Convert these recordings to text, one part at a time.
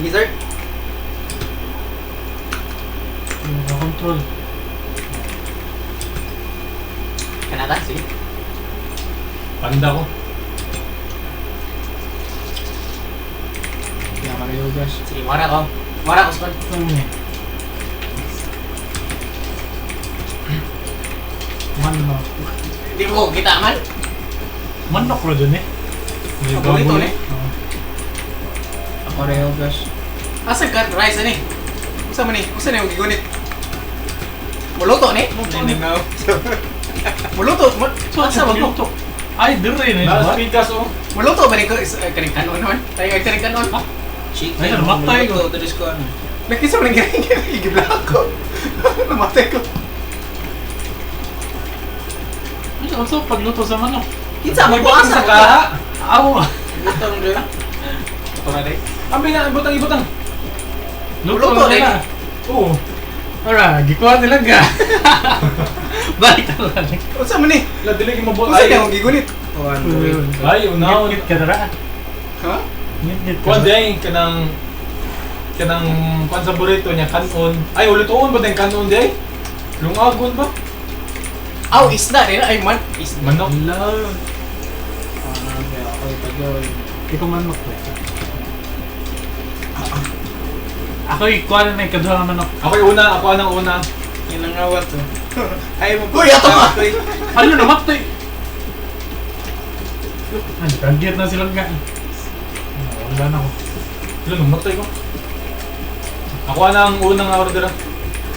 Dessert. Control. Kanata, sige. Panda ko. Kaya Mario guys. Sige, mara ko. Mara ko, Spon. Ano niya? Manok. Hindi mo kita man. Manok ro dun eh. May Paborito baboy. ni. Oo. Mario guys. Asa ka rice ani? Usa man ni? Usa na yung gigunit? Muluto ni? Muluto. Asa ba ko? Ay, dire na Nasa ba? pikas oh. Muluto ba ni ko kaning kanon naman? Tayo kaning kanon. Ha? Chicken. Ay, namatay ko. Tulis ko ano. Nakisa mo nang gibla ko. Namatay ko. Ano also pagluto sa manok? Kinsa mo May ko butang asa sa kaha. Aw. Butang doon. Ito na day. Ambi na, ibutang. Luto Luto na na nila. Oo. Ora, gikuha nila ga. Balik na lang. Unsa man ni? Ladilig mo bo. Usa na yung gigunit? Oh, Android. Ay, unaw. Ngit ka dara. Ha? Ngit ka. Kuan day kanang kuan sa burrito niya kanon. Ay ulit-uon ba din kanon day? Lungagon ba? Aw, isda rin ay man. Isda. Manok. Hello. Kaya ako itagoy. Ikaw manok ba? Ako ikuha na ikaduha ng manok. Ako yung una, ako ang una. Yan ang awat to. Ay mo Uy, ato ka! Ano namatay? Ay, kagit na silang ga. Wala na ako. Ilan namatay ko? Ako ang unang order.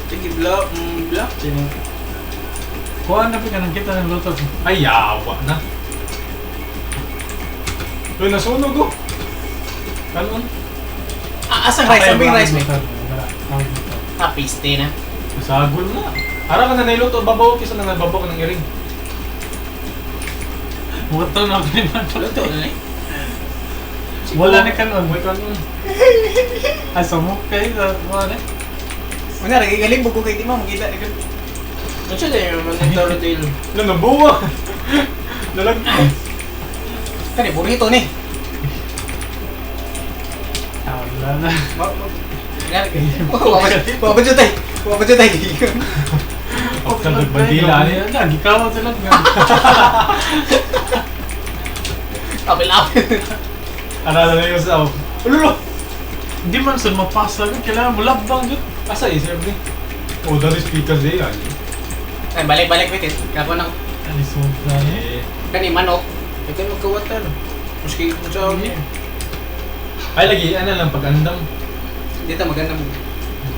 Sige, block. Block. Sino? Kuha na pa ka ng kita ng luto. Ay, yawa na. Uy, nasunog ko. Kanon. Asang rice? Ang rice may? Wala. Piste na. Nasagol na. Ara ka na nailuto, babaw kisa na nababaw ko ng iring. Muto na ako ni manok. Luto na eh. Wala na kanon. May kanon. Ay, samok kayo. Wala. Mga nagigaling buko kay Tima, magkita na ganun. Ano siya din yung monitor tail? Ilan nabuwa. Nalag. Kani, burrito ni. Ah, wala na. Wabadyo tayo. Wabadyo tayo. Ako sa nagbandila niya. Gikawa sila nga. Apil-apil. Alala na yung sa Ulolo! Hindi man saan mapasa. Kailangan mo labang dyan. Asa eh, sir? Oh, that is because they are. Ay, balik-balik bitin. Kapo nang Ay, sobra eh. kani manok. Ito magkawatan. Maski kung sa Hindi. Ay, lagi, ano lang, pag-andam. Dito maganda mo.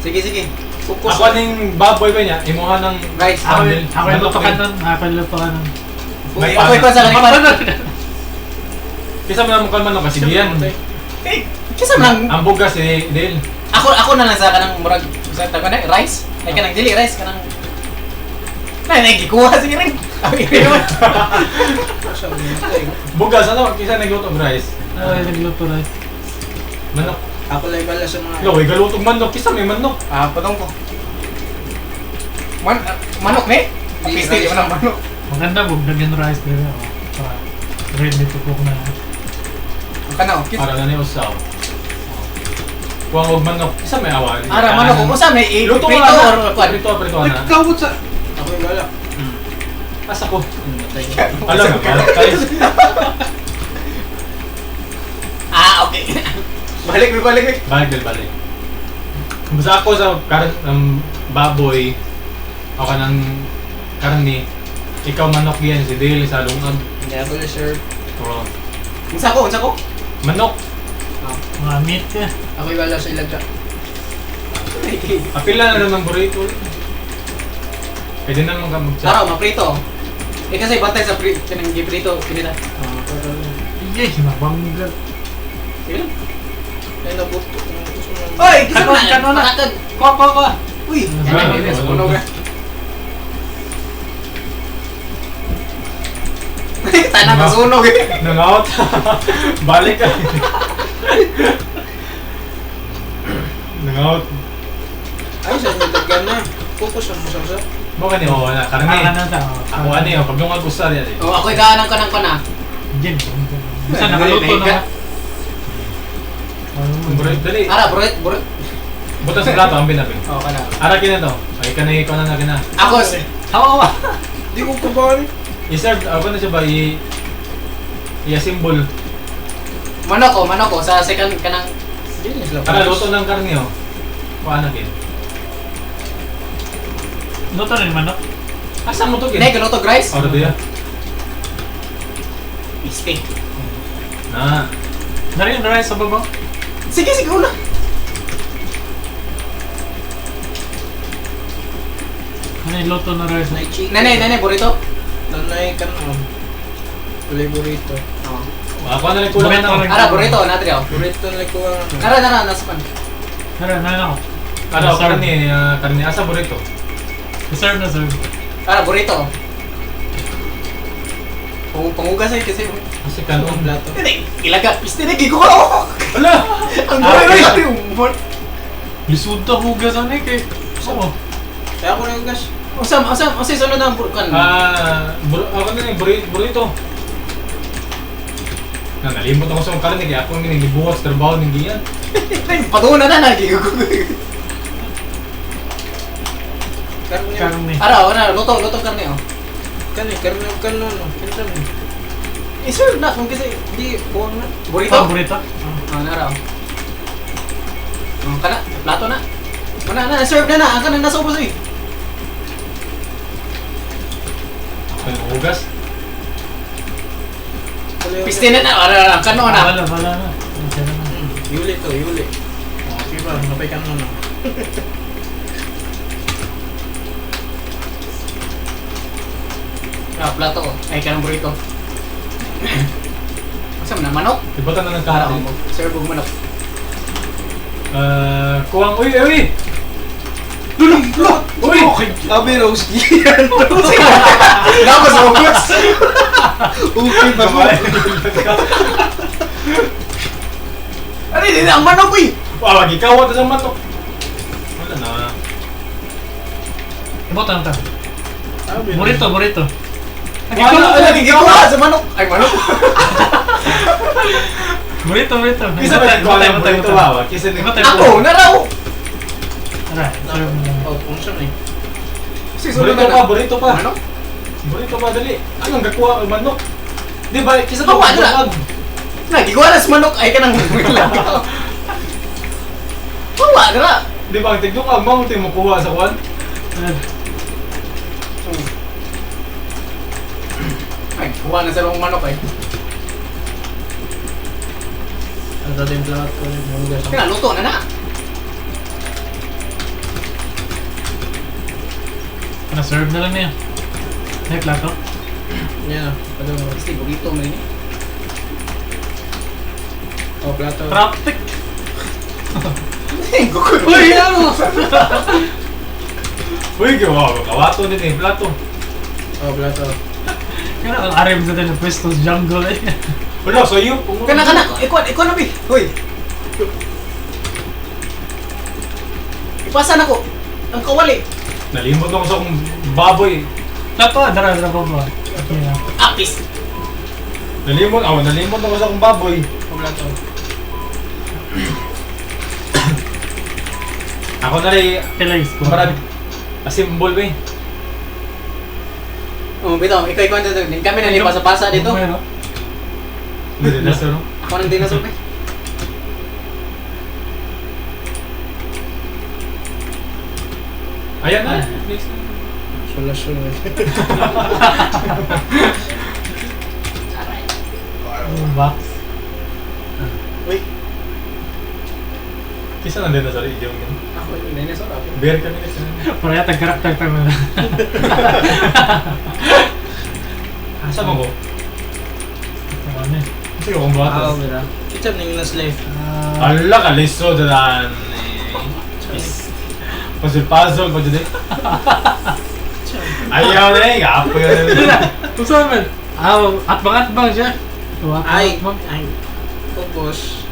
Sige, sige. Focus. Ako ning baboy ba niya, imuha ng Rice. Ako Sandal. yung luto ka nun. Ako yung luto ka nun. May Ako ikaw sa kanina. Kisa mo na mukha man kasi diyan. Eh, kisa man. Ang bugas si Dale. Ako na lang sa kanang murag sa tago na rice. Ay kanang dili rice kanang. Nay, gikuha sige rin. Abi naman. sa monitor. Bugas, ano? Kisa nagluto ng rice. Ay, nagluto na. Manok. Ako lang bala sa mga... Lo, galutong manok. Kisa may manok. Ah, patong ko. Manok ni? Piste di man manok. Maganda, huwag nagyan rice din. Ready to cook na. Kana oh. Para na ni Usaw. Kuwang og manok. Kisa may awa. Ara manok ko sa may Luto prito ka or na. kwan. Prito na. Nagkawot sa... Ako yung bala. Asa ko. Matay. Alam mo, balat tayo. Ah, okay. Balik. Balik, balik. Basta ako sa baboy, ako ng karne, ikaw manok yan, si Dale sa lungag. Hindi ako na sir. Oo. Unsa ko? Manok. Mga meat ka. Ako yung bala sa ilaga. Apila na lang ng burrito. Pwede na mga Tara, maprito. Eh kasi batay sa kanang giprito kinita. Iyay, mabangga. Sige lang. Kaya nabuto. Oy, kisa Kanon, man. kanon na. Makatag. Ko. Uy, Ano, yan ano, puno ano. ka. Tanang kasunog eh. Nangout. Balik ka. Nangout. Ay, saan yung tagyan na? Focus ang musang Mo ka ni oh, na karne. Ano sa... Ako ano yun, pag lungag usar yan eh. Oh, ako'y kaanang ka ng pana. Gin. Basta nakaluto na. Burrito, dali. Ara, burrito. Butas sa plato, ambin namin. Oo, kana. Ara kina to. Ay kanay ko na kina. Ako, hawa. Di ko kabali. I-serve ako na siya ba i-symbol. Manok ko sa second kanang Dinis lang. Ara luto ng karne oh. Paano kin? Luto rin manok. Asa mo to kin? Nay, kaloto rice. Oh, dito ya. Steak. Na. Dari yung rice sa baba. Sige, una. Ano yung luto na rice? Nanay chicken. Nanay, burrito. Nanay kanon. Kulay burrito. Oo. Ako na lang kulang Burrito na. lang. Ara, burrito, natri ako. Burrito na ko ang ano. Ara, nasa pan. Ano ako? Ano karne asa burrito. Serve na serve. Ara, burrito. Pangugas ay kasi. Kasi Ano kanon. ang plato? Hindi, ilaga. Piste na giko ko. Ala. Ang Ah, buhay okay. ko. Lisod ta hugas ano eh kay. Oo. Kaya ako na gas. Usam, sunod ang burkan. Ako na yung burrito. Nalimot ako sa karne kaya ako yung gibuwas trabaho ng giyan. Patuna na nagiko ko. Karne. Karne. Ara, luto karne oh. Karne kanon. Kinsa mo? I-serve na kung kasi Di buwang na. burrito. Burrito. Nara. Kana, plato na. Na, serve na. Ang kanang nasa ubos eh. Ako yung hugas. Piste na. Ara, kano na. Wala na. Okay na. Yuli to, yuli. Okay ba? Napay kanon na. Plato oh. Ay, kanang burrito. Asa na manok? Ibatan na ng Ara, karne. serve og manok. Kuwang, uy! Uy! Abi Roski. Dapat sa ubos. Okay ba mo? Ano din ang manok eh. Wag ikaw at sa matok. Wala na. Ibotan ta. Abi. Burrito. Ano gigikuha sa manok? Ay, manok. Burrito. Kisa ba ikaw ang burrito ba? Kisa ni Ako, naraw. Tara, serve na. Oh, kung saan eh. Si sunod burrito pa. Manok? Burrito pa dali. Anong gakuha ang manok? Di ba kisa Oh, wala. Gikuha na sa manok. Ay, kanang Kawa, dira. Di ba ang tigdong ang mo mo kuha sa kwan? Ay, kuha na sa long manok eh. Ano natin plato ko rin. Hugas ang Kaya luto na. Na-serve na lang niya. May plato. Yan. Ano mo? Kasi burrito mo rin eh. Oh, plato. Traffic! Uy, ano? Uy, kawato din eh, plato. Oh, plato. Kaya ang arim sa tayo ng pwesto sa jungle eh. Wala, so yun. Kana, ikaw na bi. Uy. Ipasa na ko. Ang kawali. Nalimot ako sa akong baboy. Plato, dara baba. Okay na. Apis. Nalimot ako sa akong baboy. Oh, plato. Ako na rin, Pilais ko. marad, asimbol ba eh. Oh, bitaw, ikaw na dito. Kami na lipas-pasa dito. Meron. Hindi na sir, no? Ako nang dinosaur eh. Ayan na. Sula-sula. Box. Uy. Kisa na din na sorry, yung yun. Ako yung dinosaur. Ako. Bear kami kasi. Parang yata karakter pa mo. Asa mo ko? Ano eh. Kasi akong Ah, batas. mira. Kita ning nasle. Ala ka, liso dyan. Puzzle pa dyan eh. Ayaw na eh, kapo yun. Kung saan man? Atbang siya. Ay. Tapos.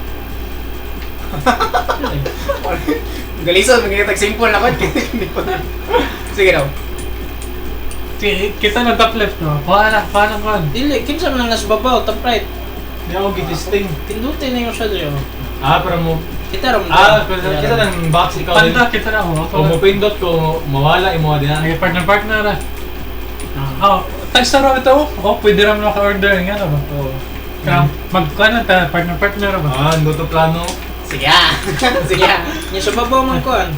Galisod, magiging simple na ko. Sige daw. Kita ng top left no? Paano ko? Dili, kinsa man ang nasa babaw, top right. Hindi ako gitisting. Pindutin na yung siya dyan. Pero mo... Kita ram Kita ng box ikaw din. Panda kita na ako. Kung mapindot ko, mawala imo din. Ay, partner ra. Thanks na raw ito. Pwede rin maka-order nga na ba? Oo. Magkuhan ta, partner ra ba? Nuto plano. Sige ah. Sige ah. Nya sa babaw man kuan.